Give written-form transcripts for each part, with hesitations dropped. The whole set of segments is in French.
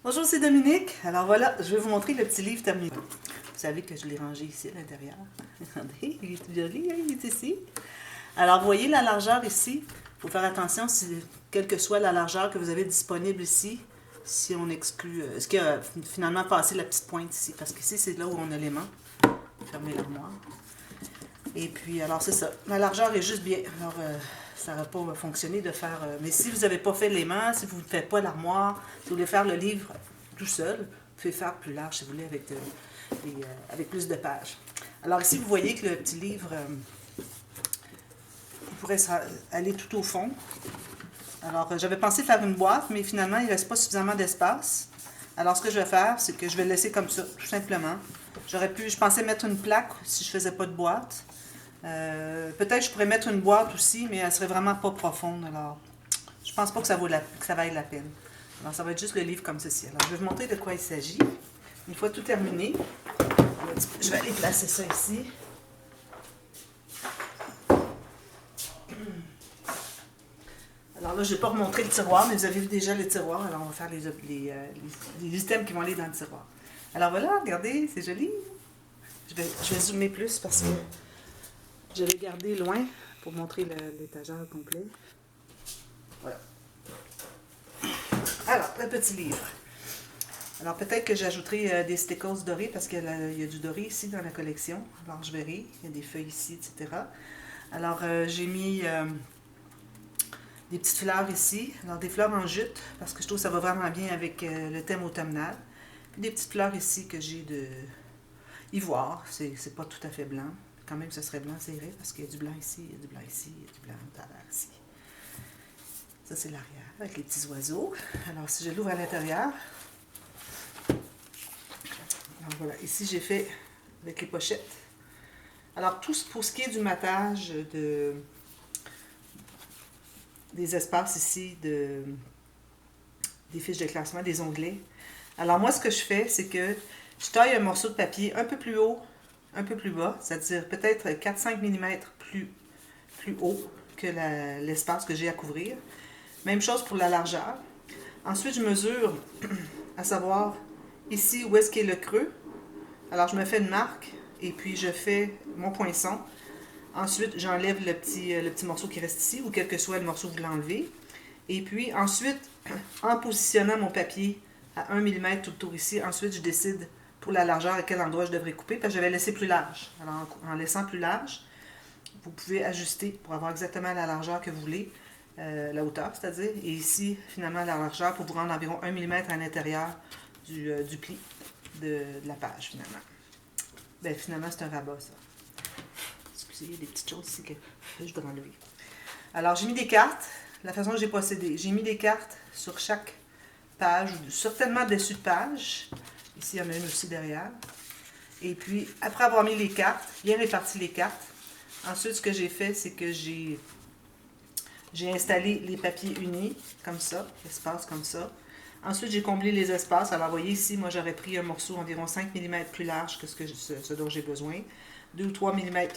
Bonjour, c'est Dominique. Alors voilà, je vais vous montrer le petit livre terminé. Vous savez que je l'ai rangé ici à l'intérieur. Regardez, il est tout joli, hein, il est ici. Alors, vous voyez la largeur ici. Il faut faire attention, quelle que soit la largeur que vous avez disponible ici, si on exclut... ce qui a finalement passé la petite pointe ici, parce qu'ici, c'est là où on a l'aimant. Fermez l'armoire. Et puis, alors, c'est ça. La largeur est juste bien. Alors, ça va pas fonctionner de faire... mais si vous n'avez pas fait l'aimant, si vous ne faites pas l'armoire, si vous voulez faire le livre tout seul, vous pouvez faire plus large, si vous voulez, avec plus de pages. Alors ici, vous voyez que le petit livre, il pourrait aller tout au fond. Alors, j'avais pensé faire une boîte, mais finalement, il ne reste pas suffisamment d'espace. Alors, ce que je vais faire, c'est que je vais le laisser comme ça, tout simplement. Je pensais mettre une plaque si je ne faisais pas de boîte. Peut-être je pourrais mettre une boîte aussi, mais elle serait vraiment pas profonde. Alors, je pense pas que ça vaille la peine. Alors, ça va être juste le livre comme ceci. Alors, je vais vous montrer de quoi il s'agit. Une fois tout terminé, je vais aller placer ça ici. Alors là, je ne vais pas remontrer le tiroir, mais vous avez vu déjà le tiroir. Alors, on va faire les items qui vont aller dans le tiroir. Alors voilà, regardez, c'est joli. Je vais zoomer plus parce que je l'ai gardé loin pour montrer l'étagère complet. Voilà. Alors, le petit livre. Alors, peut-être que j'ajouterai des stickers dorés parce qu'il y a du doré ici dans la collection. Alors, je verrai. Il y a des feuilles ici, etc. Alors, j'ai mis des petites fleurs ici. Alors, des fleurs en jute parce que je trouve que ça va vraiment bien avec le thème automnal. Puis des petites fleurs ici que j'ai de ivoire. C'est pas tout à fait blanc. Quand même, ce serait blanc, c'est vrai, parce qu'il y a du blanc ici, il y a du blanc ici, il y a du blanc ici. Ça, c'est l'arrière, avec les petits oiseaux. Alors, si je l'ouvre à l'intérieur, alors voilà, ici, j'ai fait avec les pochettes. Alors, pour ce qui est du matage des espaces ici, des fiches de classement, des onglets. Alors, moi, ce que je fais, c'est que je taille un morceau de papier un peu plus haut, un peu plus bas, c'est-à-dire peut-être 4-5 mm plus haut que l'espace que j'ai à couvrir. Même chose pour la largeur. Ensuite, je mesure, à savoir ici où est-ce qu'est le creux. Alors, je me fais une marque et puis je fais mon poinçon. Ensuite, j'enlève le petit morceau qui reste ici, ou quel que soit le morceau que vous l'enlevez. Et puis, ensuite, en positionnant mon papier à 1 mm tout le tour ici, ensuite, je décide pour la largeur à quel endroit je devrais couper, parce que je vais laisser plus large. Alors, en laissant plus large, vous pouvez ajuster pour avoir exactement la largeur que vous voulez, la hauteur, c'est-à-dire. Et ici, finalement, la largeur pour vous rendre environ 1 mm à l'intérieur du pli de la page, finalement. Bien, finalement, c'est un rabat, ça. Excusez, il y a des petites choses ici que je dois enlever. Alors, j'ai mis des cartes. La façon dont j'ai procédé, j'ai mis des cartes sur chaque page, certainement dessus de page. Ici, il y en a une aussi derrière. Et puis, après avoir mis les cartes, bien réparti les cartes, ensuite, ce que j'ai fait, c'est que j'ai installé les papiers unis, comme ça, espace comme ça. Ensuite, j'ai comblé les espaces. Alors, vous voyez ici, moi, j'aurais pris un morceau environ 5 mm plus large que ce dont j'ai besoin. 2 ou 3 mm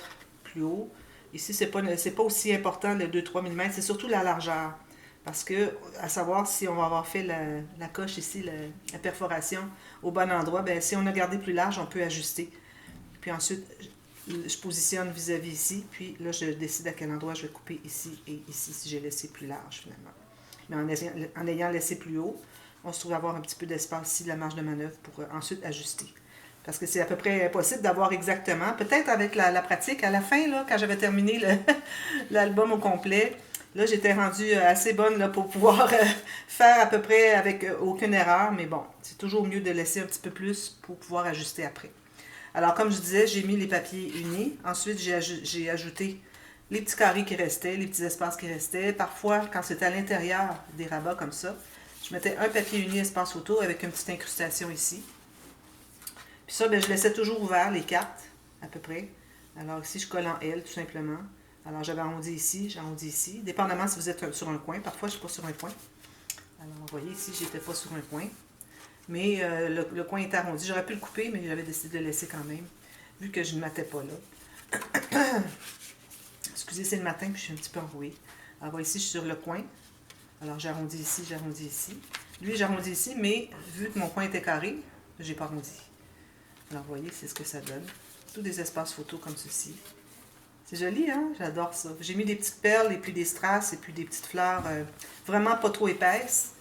plus haut. Ici, c'est pas aussi important le 2-3 mm, c'est surtout la largeur. Parce que, à savoir si on va avoir fait la coche ici, la perforation au bon endroit, bien, si on a gardé plus large, on peut ajuster. Puis ensuite, je positionne vis-à-vis ici, puis là, je décide à quel endroit je vais couper ici et ici, si j'ai laissé plus large, finalement. Mais en ayant laissé plus haut, on se trouve avoir un petit peu d'espace ici de la marge de manœuvre pour ensuite ajuster. Parce que c'est à peu près impossible d'avoir exactement. Peut-être avec la pratique, à la fin, là, quand j'avais terminé l'album au complet, là, j'étais rendue assez bonne là, pour pouvoir faire à peu près avec aucune erreur. Mais bon, c'est toujours mieux de laisser un petit peu plus pour pouvoir ajuster après. Alors, comme je disais, j'ai mis les papiers unis. Ensuite, j'ai ajouté les petits carrés qui restaient, les petits espaces qui restaient. Parfois, quand c'était à l'intérieur des rabats comme ça, je mettais un papier uni espace photo avec une petite incrustation ici. Puis ça, bien, je laissais toujours ouvert les cartes, à peu près. Alors ici, je colle en L, tout simplement. Alors j'avais arrondi ici, j'arrondis ici. Dépendamment si vous êtes sur un coin. Parfois, je ne suis pas sur un coin. Alors, vous voyez, ici, je n'étais pas sur un coin. Mais le coin était arrondi. J'aurais pu le couper, mais j'avais décidé de le laisser quand même, vu que je ne m'attais pas là. Excusez, c'est le matin, puis je suis un petit peu enrouée. Alors, ici, je suis sur le coin. Alors, j'arrondis ici, j'arrondis ici. Lui, j'arrondis ici, mais vu que mon coin était carré, j'ai pas arrondi. Alors, vous voyez, c'est ce que ça donne. Tous des espaces photos comme ceci. C'est joli, hein? J'adore ça. J'ai mis des petites perles et puis des strass et puis des petites fleurs vraiment pas trop épaisses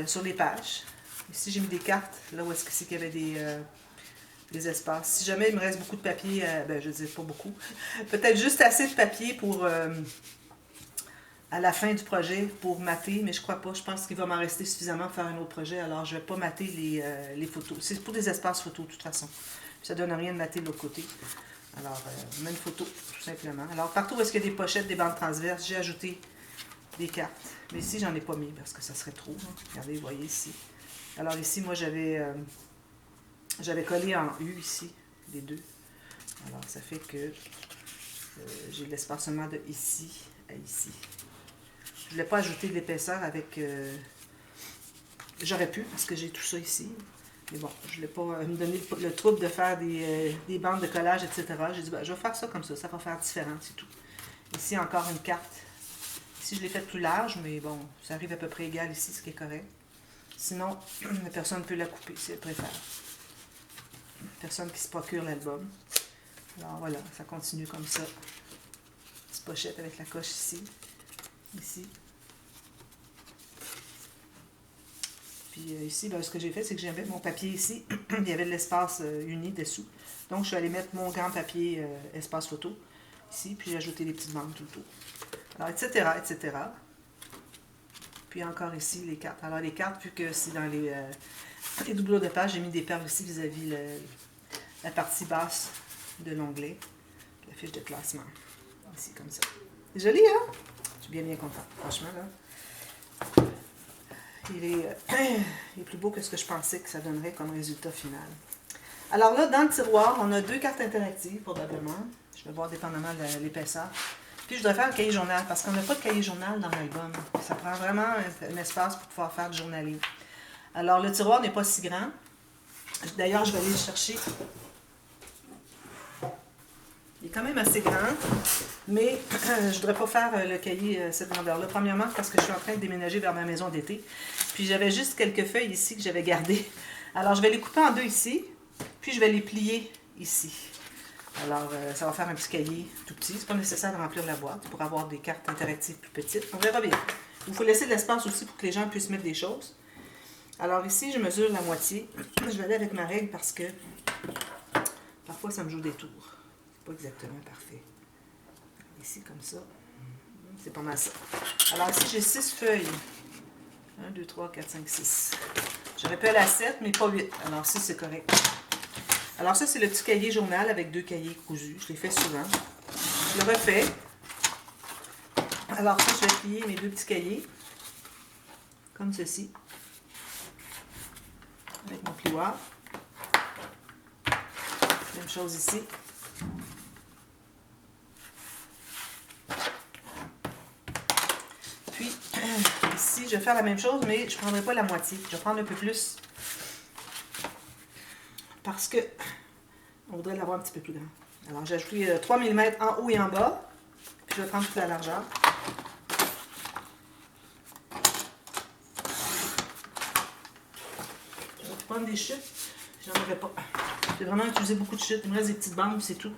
sur les pages. Ici, j'ai mis des cartes, là où est-ce que c'est qu'il y avait des espaces. Si jamais il me reste beaucoup de papier, ben je dis pas beaucoup, peut-être juste assez de papier pour à la fin du projet pour mater, mais je crois pas. Je pense qu'il va m'en rester suffisamment pour faire un autre projet, alors je vais pas mater les photos. C'est pour des espaces photos de toute façon. Ça donne rien de mater de l'autre côté. Alors, même photo, tout simplement. Alors, partout où est-ce qu'il y a des pochettes, des bandes transverses, j'ai ajouté des cartes. Mais ici, j'en ai pas mis parce que ça serait trop. Hein. Regardez, vous voyez ici. Alors ici, moi, j'avais collé en U ici, les deux. Alors, ça fait que j'ai l'espacement de ici à ici. Je ne voulais pas ajouter de l'épaisseur avec... j'aurais pu, parce que j'ai tout ça ici. Mais bon, je ne voulais pas me donner le trouble de faire des bandes de collage, etc. J'ai dit, ben, je vais faire ça comme ça va faire différent, c'est tout. Ici, encore une carte. Ici, je l'ai faite plus large, mais bon, ça arrive à peu près égal ici, ce qui est correct. Sinon, la personne peut la couper si elle préfère. Personne qui se procure l'album. Alors voilà, ça continue comme ça. Petite pochette avec la coche ici. Ici. Puis ici, ben, ce que j'ai fait, c'est que j'avais mon papier ici. Il y avait de l'espace uni dessous. Donc, je suis allée mettre mon grand papier espace photo ici. Puis j'ai ajouté des petites bandes tout le tour. Alors, etc., etc. Puis encore ici, les cartes. Alors, les cartes, vu que c'est dans les doublures de page, j'ai mis des perles aussi vis-à-vis la partie basse de l'onglet. La fiche de classement. Ici, comme ça. C'est joli, hein? Je suis bien contente. Franchement, là. Il est plus beau que ce que je pensais que ça donnerait comme résultat final. Alors là, dans le tiroir, on a 2 cartes interactives, probablement. Je vais voir dépendamment de l'épaisseur. Puis je dois faire un cahier journal, parce qu'on n'a pas de cahier journal dans l'album. Ça prend vraiment un espace pour pouvoir faire du journaling. Alors, le tiroir n'est pas si grand. D'ailleurs, je vais aller le chercher. Il est quand même assez grand, mais je ne voudrais pas faire le cahier cette grandeur-là. Premièrement, parce que je suis en train de déménager vers ma maison d'été. Puis j'avais juste quelques feuilles ici que j'avais gardées. Alors, je vais les couper en 2 ici, puis je vais les plier ici. Alors, ça va faire un petit cahier tout petit. C'est pas nécessaire de remplir la boîte pour avoir des cartes interactives plus petites. On verra bien. Il faut laisser de l'espace aussi pour que les gens puissent mettre des choses. Alors ici, je mesure la moitié. Je vais aller avec ma règle parce que parfois, ça me joue des tours. C'est pas exactement parfait. Ici, comme ça. C'est pas mal ça. Alors ici, j'ai 6 feuilles. 1, 2, 3, 4, 5, 6. J'aurais pu aller à 7, mais pas 8. Alors 6, c'est correct. Alors ça, c'est le petit cahier journal avec 2 cahiers cousus. Je l'ai fait souvent. Je le refais. Alors ça, je vais plier mes 2 petits cahiers. Comme ceci. Avec mon plioir. Même chose ici. Puis, ici, je vais faire la même chose, mais je ne prendrai pas la moitié. Je vais prendre un peu plus. Parce que on voudrait l'avoir un petit peu plus grand. Alors, j'ai ajouté 3 mm en haut et en bas. Puis, je vais prendre toute la largeur. Je vais prendre des chutes. J'en aurais pas. J'ai vraiment utilisé beaucoup de chutes. Il me reste des petites bandes, c'est tout.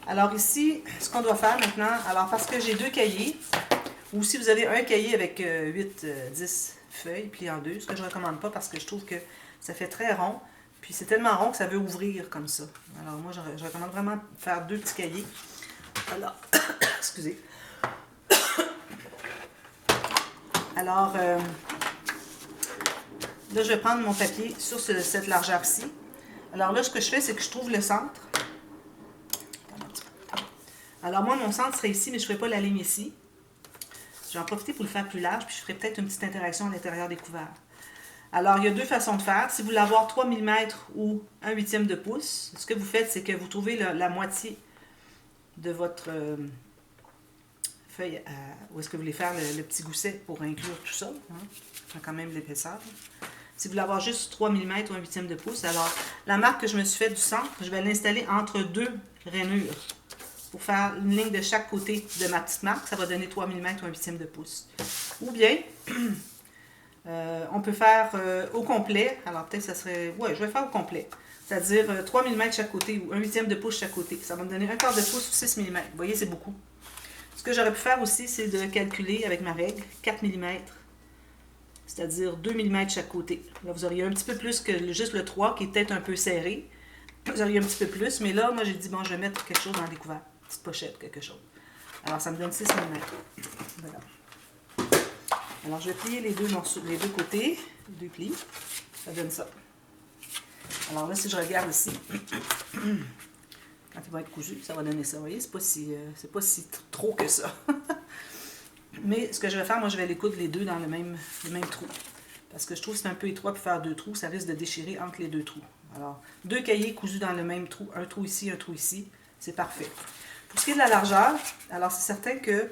Alors ici, ce qu'on doit faire maintenant, alors parce que j'ai 2 cahiers, ou si vous avez un cahier avec 8, 10 feuilles pliées en 2, ce que je ne recommande pas parce que je trouve que ça fait très rond. Puis c'est tellement rond que ça veut ouvrir comme ça. Alors moi, je recommande vraiment faire 2 petits cahiers. Alors, excusez. Alors, là, je vais prendre mon papier sur cette largeur-ci. Alors là, ce que je fais, c'est que je trouve le centre. Alors moi, mon centre serait ici, mais je ne ferai pas la ligne ici. Je vais en profiter pour le faire plus large, puis je ferai peut-être une petite interaction à l'intérieur des couverts. Alors, il y a 2 façons de faire. Si vous voulez avoir 3 mm ou 1/8 de pouce, ce que vous faites, c'est que vous trouvez la moitié de votre feuille où est-ce que vous voulez faire le petit gousset pour inclure tout ça. Hein, quand même l'épaisseur. Si vous voulez avoir juste 3 mm ou 1/8 de pouce, alors la marque que je me suis faite du centre, je vais l'installer entre 2 rainures pour faire une ligne de chaque côté de ma petite marque. Ça va donner 3 mm ou 1/8 de pouce. Ou bien, On peut faire au complet. Alors peut-être ça serait... Ouais, je vais faire au complet. C'est-à-dire 3 mm chaque côté ou 1/8 de pouce chaque côté. Ça va me donner 1/4 de pouce ou 6 mm. Vous voyez, c'est beaucoup. Ce que j'aurais pu faire aussi, c'est de calculer avec ma règle 4 mm. C'est-à-dire 2 mm chaque côté. Là, vous auriez un petit peu plus que juste le 3 qui est peut-être un peu serré. Vous auriez un petit peu plus. Mais là, moi, j'ai dit, bon, je vais mettre quelque chose dans les couverts. Une petite pochette, quelque chose. Alors, ça me donne 6 mm. Voilà. Alors, je vais plier les deux morceaux, les deux côtés, les deux plis. Ça donne ça. Alors là, si je regarde ici, quand il va être cousu, ça va donner ça. Vous voyez, c'est pas si trop que ça. Mais ce que je vais faire, moi, je vais les coudre les deux dans le même trou. Parce que je trouve que c'est un peu étroit pour faire deux trous. Ça risque de déchirer entre les deux trous. Alors, deux cahiers cousus dans le même trou. Un trou ici, un trou ici. C'est parfait. Pour ce qui est de la largeur, alors c'est certain que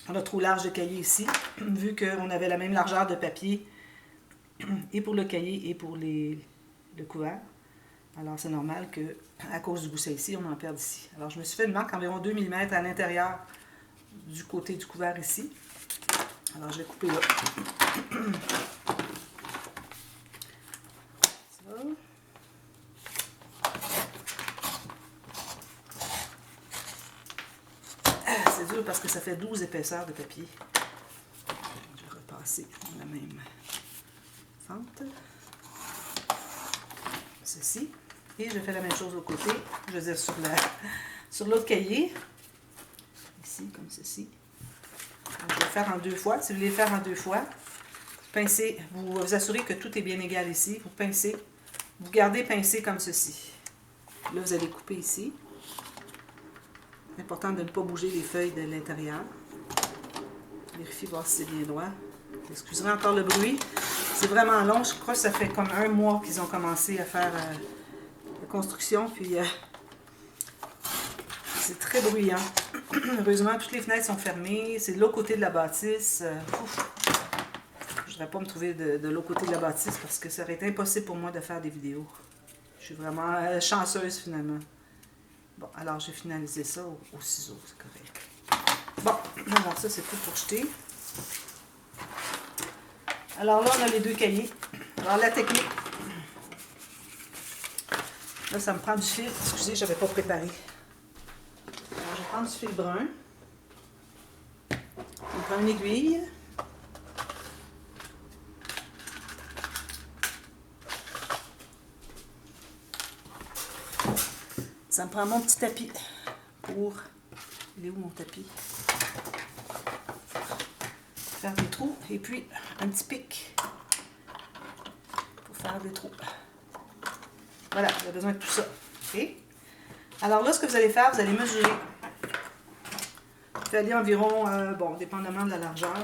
on a trop large de cahier ici, vu qu'on avait la même largeur de papier et pour le cahier et pour le couvert. Alors c'est normal que à cause du gousset ici, on en perde ici. Alors je me suis fait une marque environ 2 mm à l'intérieur du côté du couvert ici. Alors je vais couper là. Ça. C'est dur parce que ça fait 12 épaisseurs de papier. Je vais repasser dans la même fente. Ceci. Et je fais la même chose de l'autre côté. Je veux dire sur l'autre cahier. Ici, comme ceci. Alors, je vais le faire en deux fois. Si vous voulez le faire en deux fois, pincez, vous vous assurez que tout est bien égal ici. Vous pincez, vous gardez pincé comme ceci. Là, vous allez couper ici. C'est important de ne pas bouger les feuilles de l'intérieur. Vérifiez voir si c'est bien droit. Excusez-moi encore le bruit. C'est vraiment long. Je crois que ça fait comme un mois qu'ils ont commencé à faire la construction. Puis c'est très bruyant. Heureusement, toutes les fenêtres sont fermées. C'est de l'autre côté de la bâtisse. Je ne voudrais pas me trouver de l'autre côté de la bâtisse parce que ça aurait été impossible pour moi de faire des vidéos. Je suis vraiment chanceuse finalement. Bon, alors j'ai finalisé ça au ciseau, c'est correct. Bon, alors ça c'est tout pour jeter. Alors là, on a les deux cahiers. Alors la technique. Là, ça me prend du fil. Excusez, je n'avais pas préparé. Alors, je vais prendre du fil brun. On prend une aiguille. Ça me prend mon petit tapis pour... Il est où mon tapis? Faire des trous. Et puis, un petit pic pour faire des trous. Voilà, vous avez besoin de tout ça. Okay? Alors là, ce que vous allez faire, vous allez mesurer. Vous allez aller environ, bon, dépendamment de la largeur.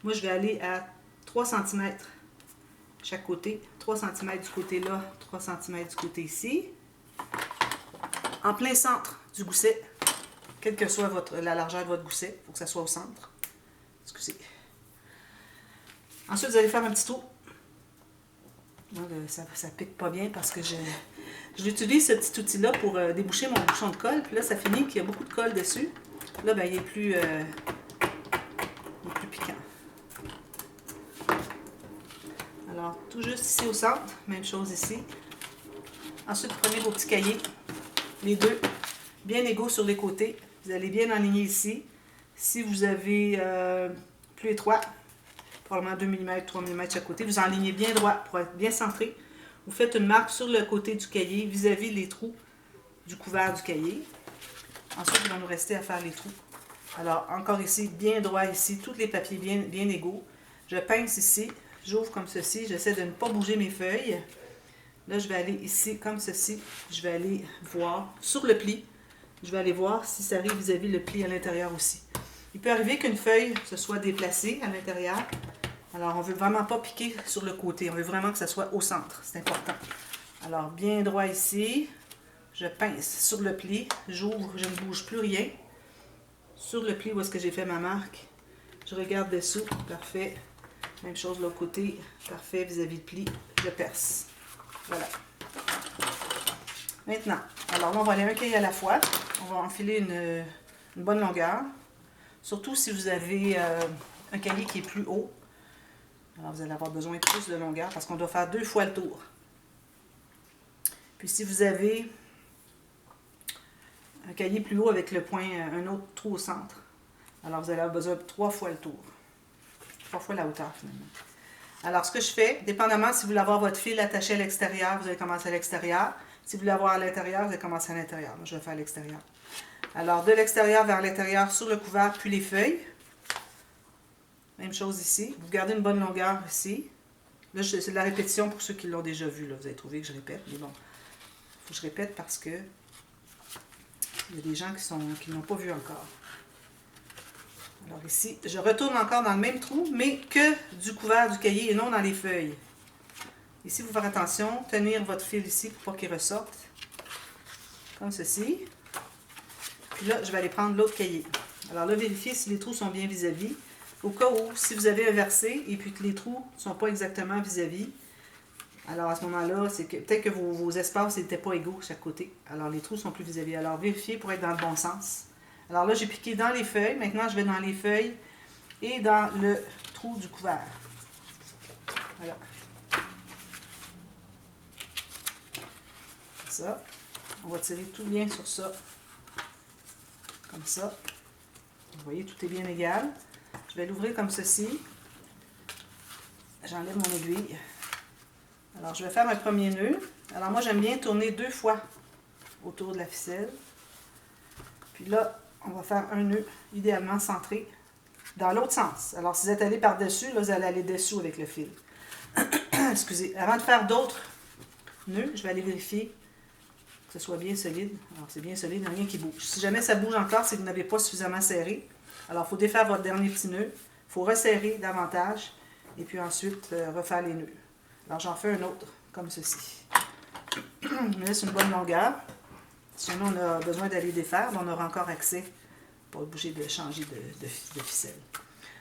Moi, je vais aller à 3 cm chaque côté. 3 cm du côté là, 3 cm du côté ici. En plein centre du gousset, quelle que soit la largeur de votre gousset, il faut que ça soit au centre. Excusez. Ensuite, vous allez faire un petit trou. Donc, ça pique pas bien parce que j'utilise ce petit outil-là pour déboucher mon bouchon de colle. Puis là, ça finit qu'il y a beaucoup de colle dessus. Là, ben, il est plus piquant. Alors, tout juste ici au centre, même chose ici. Ensuite, vous prenez vos petits cahiers. Les deux, bien égaux sur les côtés. Vous allez bien aligner ici. Si vous avez plus étroit, probablement 2 mm, 3 mm chaque côté, vous enlignez bien droit pour être bien centré. Vous faites une marque sur le côté du cahier vis-à-vis les trous du couvert du cahier. Ensuite, il va nous rester à faire les trous. Alors, encore ici, bien droit ici, tous les papiers bien égaux. Je pince ici, j'ouvre comme ceci. J'essaie de ne pas bouger mes feuilles. Là, je vais aller ici, comme ceci. Je vais aller voir sur le pli. Je vais aller voir si ça arrive vis-à-vis le pli à l'intérieur aussi. Il peut arriver qu'une feuille se soit déplacée à l'intérieur. Alors, on ne veut vraiment pas piquer sur le côté. On veut vraiment que ça soit au centre. C'est important. Alors, bien droit ici. Je pince sur le pli. J'ouvre, je ne bouge plus rien. Sur le pli où est-ce que j'ai fait ma marque. Je regarde dessous. Parfait. Même chose de l'autre côté. Parfait. Vis-à-vis le pli. Je perce. Voilà. Maintenant, alors là, on va aller un cahier à la fois. On va enfiler une bonne longueur. Surtout si vous avez un cahier qui est plus haut. Alors, vous allez avoir besoin de plus de longueur parce qu'on doit faire 2 fois le tour. Puis, si vous avez un cahier plus haut avec le point, un autre trou au centre, alors vous allez avoir besoin de 3 fois le tour. 3 fois la hauteur, finalement. Alors, ce que je fais, dépendamment si vous voulez avoir votre fil attaché à l'extérieur, vous allez commencer à l'extérieur. Si vous voulez avoir à l'intérieur, vous allez commencer à l'intérieur. Moi, je vais faire à l'extérieur. Alors, de l'extérieur vers l'intérieur sur le couvert, puis les feuilles. Même chose ici. Vous gardez une bonne longueur ici. Là, c'est de la répétition pour ceux qui l'ont déjà vu. Là. Vous avez trouvé que je répète. Mais bon, il faut que je répète parce que il y a des gens qui n'ont pas vu encore. Alors ici, je retourne encore dans le même trou, mais que du couvert du cahier et non dans les feuilles. Ici, il faut faire attention, tenir votre fil ici pour pas qu'il ressorte. Comme ceci. Puis là, je vais aller prendre l'autre cahier. Alors là, vérifiez si les trous sont bien vis-à-vis. Au cas où, si vous avez inversé et puis que les trous ne sont pas exactement vis-à-vis, alors à ce moment-là, c'est que peut-être que vos espaces n'étaient pas égaux de chaque côté. Alors les trous sont plus vis-à-vis. Alors vérifiez pour être dans le bon sens. Alors là, j'ai piqué dans les feuilles. Maintenant, je vais dans les feuilles et dans le trou du couvert. Voilà. Ça. On va tirer tout bien sur ça. Comme ça. Vous voyez, tout est bien égal. Je vais l'ouvrir comme ceci. J'enlève mon aiguille. Alors, je vais faire un premier nœud. Alors, moi, j'aime bien tourner 2 fois autour de la ficelle. Puis là, on va faire un nœud idéalement centré dans l'autre sens. Alors, si vous êtes allé par-dessus, là, vous allez aller dessous avec le fil. Excusez. Avant de faire d'autres nœuds, je vais aller vérifier que ce soit bien solide. Alors, c'est bien solide, il n'y a rien qui bouge. Si jamais ça bouge encore, c'est que vous n'avez pas suffisamment serré. Alors, il faut défaire votre dernier petit nœud. Il faut resserrer davantage. Et puis ensuite, refaire les nœuds. Alors, j'en fais un autre, comme ceci. Je me laisse une bonne longueur. Si jamais on a besoin d'aller défaire, on aura encore accès pour pas bouger de changer de ficelle.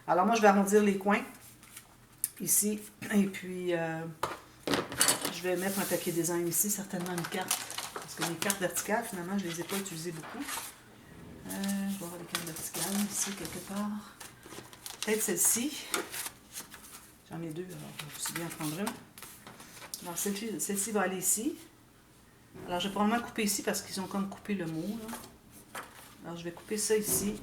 Alors, moi, je vais arrondir les coins ici. Et puis, je vais mettre un papier design ici, certainement une carte. Parce que les cartes verticales, finalement, je ne les ai pas utilisées beaucoup. Je vais avoir les cartes verticales ici, quelque part. Peut-être celle-ci. J'en ai 2, alors je vais aussi bien en prendre une. Alors, celle-ci va aller ici. Alors, je vais probablement couper ici parce qu'ils ont comme coupé le mot. Là. Alors, je vais couper ça ici.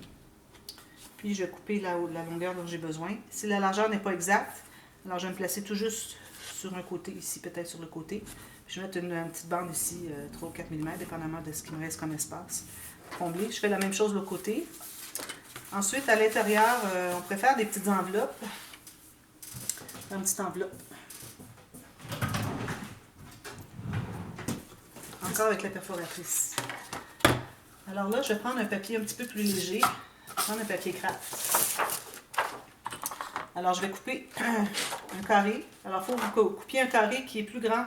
Puis, je vais couper la longueur dont j'ai besoin. Si la largeur n'est pas exacte, alors je vais me placer tout juste sur un côté ici, peut-être sur le côté. Puis, je vais mettre une petite bande ici, 3 ou 4 mm, dépendamment de ce qui me reste comme espace. Comblé. Je fais la même chose de l'autre côté. Ensuite, à l'intérieur, on préfère des petites enveloppes. Une petite enveloppe. Encore avec la perforatrice. Alors là, je vais prendre un papier un petit peu plus léger. Je vais prendre un papier craft. Alors, je vais couper un carré. Alors, il faut que vous coupiez un carré qui est plus grand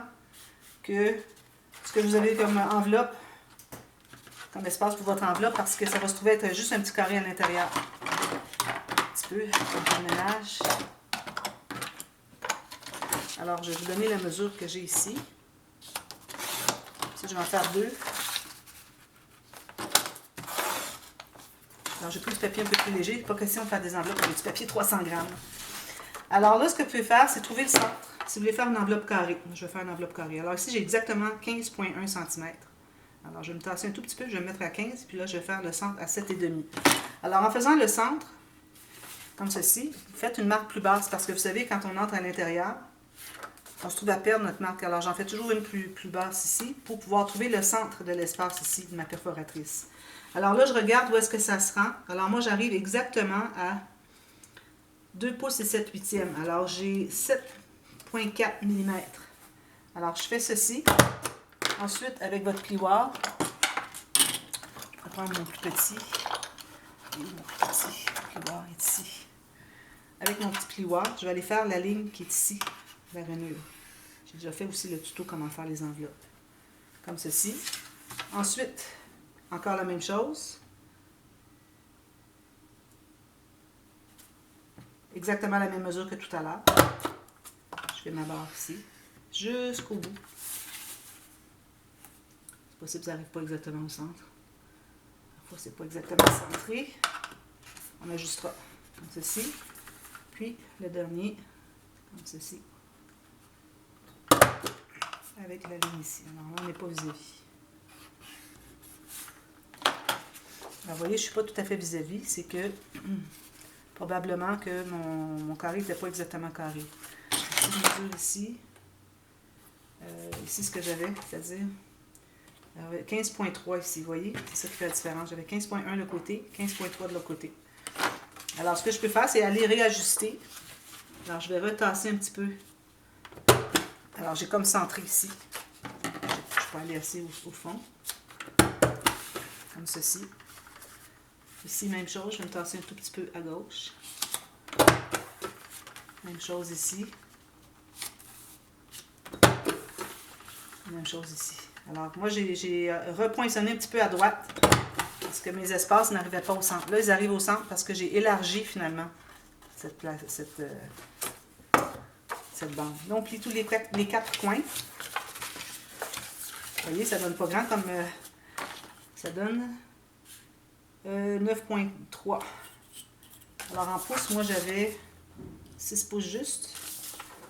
que ce que vous avez comme enveloppe, comme espace pour votre enveloppe, parce que ça va se trouver être juste un petit carré à l'intérieur. Un petit peu, un ménage. Alors, je vais vous donner la mesure que j'ai ici. Ça, je vais en faire 2. Alors, j'ai pris du papier un peu plus léger. Pas question de faire des enveloppes avec du papier 300 grammes. Alors là, ce que vous pouvez faire, c'est trouver le centre. Si vous voulez faire une enveloppe carrée, je vais faire une enveloppe carrée. Alors ici, j'ai exactement 15,1 cm. Alors, je vais me tasser un tout petit peu, je vais me mettre à 15, puis là, je vais faire le centre à 7,5. Alors, en faisant le centre, comme ceci, vous faites une marque plus basse, parce que vous savez, quand on entre à l'intérieur, on se trouve à perdre notre marque. Alors, j'en fais toujours une plus basse ici, pour pouvoir trouver le centre de l'espace ici, de ma perforatrice. Alors là, je regarde où est-ce que ça se rend. Alors, moi, j'arrive exactement à 2 pouces et 7 huitièmes. Alors, j'ai 7,4 mm. Alors, je fais ceci. Ensuite, avec votre plioir, je vais prendre mon plus petit. Mon plus petit plioir est ici. Avec mon petit plioir, je vais aller faire la ligne qui est ici, vers un nœud. J'ai déjà fait aussi le tuto comment faire les enveloppes. Comme ceci. Ensuite, encore la même chose. Exactement la même mesure que tout à l'heure. Je fais ma barre ici, jusqu'au bout. C'est possible que ça n'arrive pas exactement au centre. Parfois, c'est pas exactement centré. On ajustera comme ceci. Puis, le dernier, comme ceci. Avec la ligne ici. Alors là, on n'est pas vis-à-vis. Alors, vous voyez, je ne suis pas tout à fait vis-à-vis. C'est que probablement que mon carré n'était pas exactement carré. Si je mesure ici, ici ce que j'avais, c'est-à-dire 15,3 ici, vous voyez, c'est ça qui fait la différence. J'avais 15,1 de côté, 15,3 de l'autre côté. Alors, ce que je peux faire, c'est aller réajuster. Alors, je vais retasser un petit peu. Alors, j'ai comme centré ici. Je peux aller assez au fond. Comme ceci. Ici, même chose, je vais me tasser un tout petit peu à gauche. Même chose ici. Même chose ici. Alors, moi, j'ai repoinçonné un petit peu à droite parce que mes espaces n'arrivaient pas au centre. Là, ils arrivent au centre parce que j'ai élargi finalement cette bande. Là, on plie tous les 4 coins. Vous voyez, ça donne pas grand comme... ça donne 9,3. Alors, en pouces, moi, j'avais 6 pouces juste.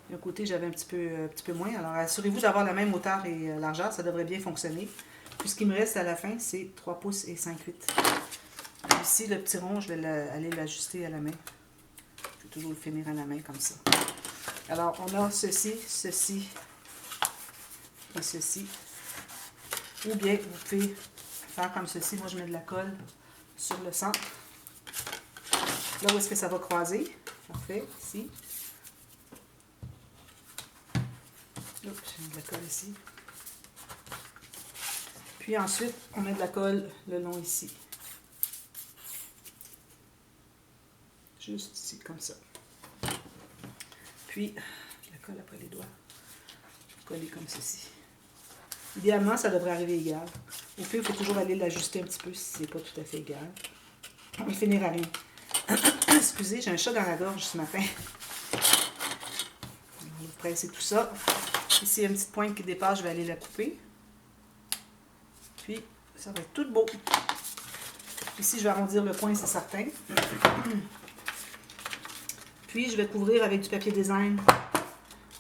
D'un côté, j'avais un petit peu moins. Alors, assurez-vous d'avoir la même hauteur et largeur. Ça devrait bien fonctionner. Puis, ce qui me reste à la fin, c'est 3 pouces et 5/8. Ici, le petit rond, je vais aller l'ajuster à la main. Je vais toujours le finir à la main comme ça. Alors, on a ceci, ceci et ceci. Ou bien, vous pouvez faire comme ceci. Moi, je mets de la colle sur le centre. Là où est-ce que ça va croiser. Parfait, ici. Oups, j'ai mis de la colle ici. Puis ensuite, on met de la colle le long ici. Juste ici, comme ça. Puis, la colle après les doigts. Coller comme ceci. Idéalement, ça devrait arriver égal. Au pire, il faut toujours aller l'ajuster un petit peu si c'est pas tout à fait égal. On va finir à rien. Excusez, j'ai un chat dans la gorge ce matin. On va presser tout ça. Ici, il y a une petite pointe qui dépasse, je vais aller la couper. Puis, ça va être tout beau. Ici, je vais arrondir le coin, c'est certain. Puis, je vais couvrir avec du papier design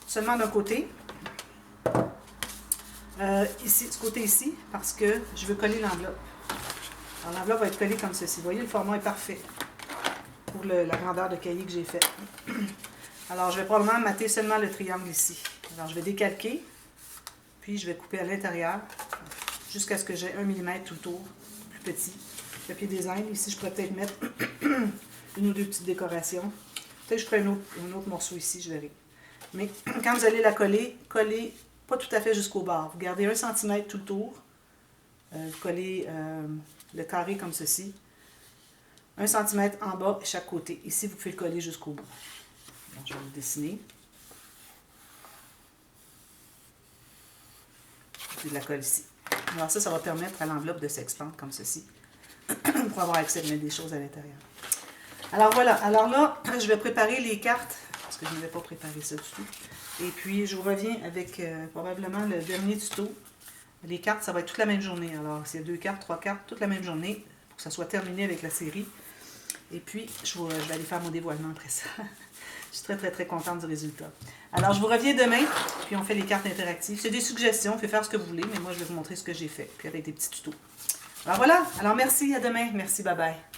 seulement d'un côté. Ici, du côté ici, parce que je veux coller l'enveloppe. Alors, l'enveloppe va être collée comme ceci. Vous voyez, le format est parfait pour la grandeur de cahier que j'ai fait. Alors, je vais probablement mater seulement le triangle ici. Alors, je vais décalquer, puis je vais couper à l'intérieur jusqu'à ce que j'ai 1 mm tout autour, plus petit. Papier design. Ici, je pourrais peut-être mettre une ou deux petites décorations. Peut-être que je ferai un autre morceau ici, je verrai. Mais quand vous allez la coller, collez pas tout à fait jusqu'au bord. Vous gardez 1 cm tout le tour. Collez le carré comme ceci. 1 cm en bas chaque côté. Ici, vous pouvez le coller jusqu'au bout. Donc, je vais le dessiner. Puis de la colle ici. Alors ça va permettre à l'enveloppe de s'expandre comme ceci. Pour avoir accès à mettre des choses à l'intérieur. Alors voilà. Alors là, je vais préparer les cartes. Parce que je n'avais pas préparé ça du tout. Et puis, je vous reviens avec probablement le dernier tuto. Les cartes, ça va être toute la même journée. Alors, c'est 2 cartes, 3 cartes, toute la même journée. Pour que ça soit terminé avec la série. Et puis, je vais aller faire mon dévoilement après ça. Je suis très, très, très contente du résultat. Alors, je vous reviens demain, puis on fait les cartes interactives. C'est des suggestions, vous pouvez faire ce que vous voulez, mais moi, je vais vous montrer ce que j'ai fait, puis avec des petits tutos. Alors voilà, alors merci, à demain. Merci, bye bye.